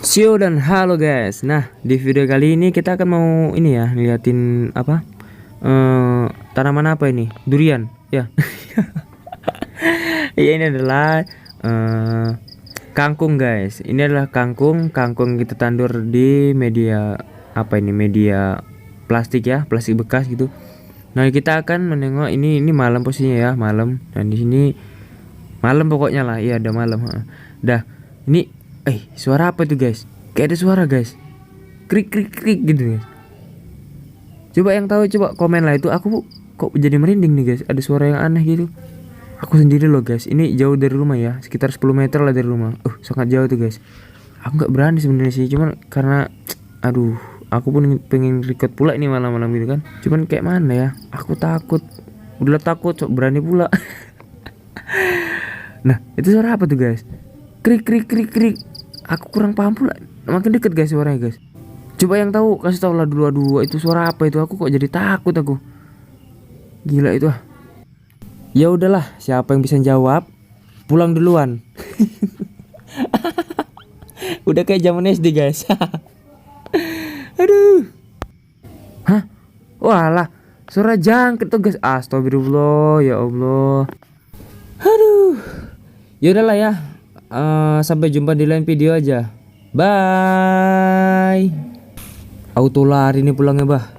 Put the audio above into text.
Sio dan halo guys. Nah, di video kali ini kita akan mau ini ya, liatin apa? Tanaman apa ini? Durian, ya. Ya ini adalah kangkung guys. Ini adalah kangkung kita tandur di media apa ini? Media plastik ya, plastik bekas gitu. Nah, kita akan menengok ini malam posisinya ya, malam. Dan di sini malam pokoknya lah. Iya, ada malam. Dah. Ini suara apa itu guys? Kayak ada suara guys. Krik krik krik gitu guys. Coba yang tahu coba komen lah, itu aku kok jadi merinding nih guys. Ada suara yang aneh gitu. Aku sendiri loh guys. Ini jauh dari rumah ya, sekitar 10 meter lah dari rumah. Sangat jauh tuh guys. Aku nggak berani sebenarnya sih, cuman karena aduh, aku pun pengen record pula ini malam-malam gitu kan. Cuman kayak mana ya? Aku takut. Udah takut, sok berani pula. Nah, itu suara apa tuh guys? Krik krik krik krik. Aku kurang paham pula. Makin deket guys suaranya guys. Coba yang tahu kasih tau lah dulu. Aduh, itu suara apa itu? Aku kok jadi takut aku. Gila itu ah. Ya udahlah, siapa yang bisa jawab pulang duluan. Udah kayak zaman SD guys. Aduh. Hah? Walah, suara jangkrik tuh guys. Astagfirullah, ya Allah. Aduh. Ya udahlah ya. Sampai jumpa di lain video aja. Bye. Auto lari nih pulangnya bah.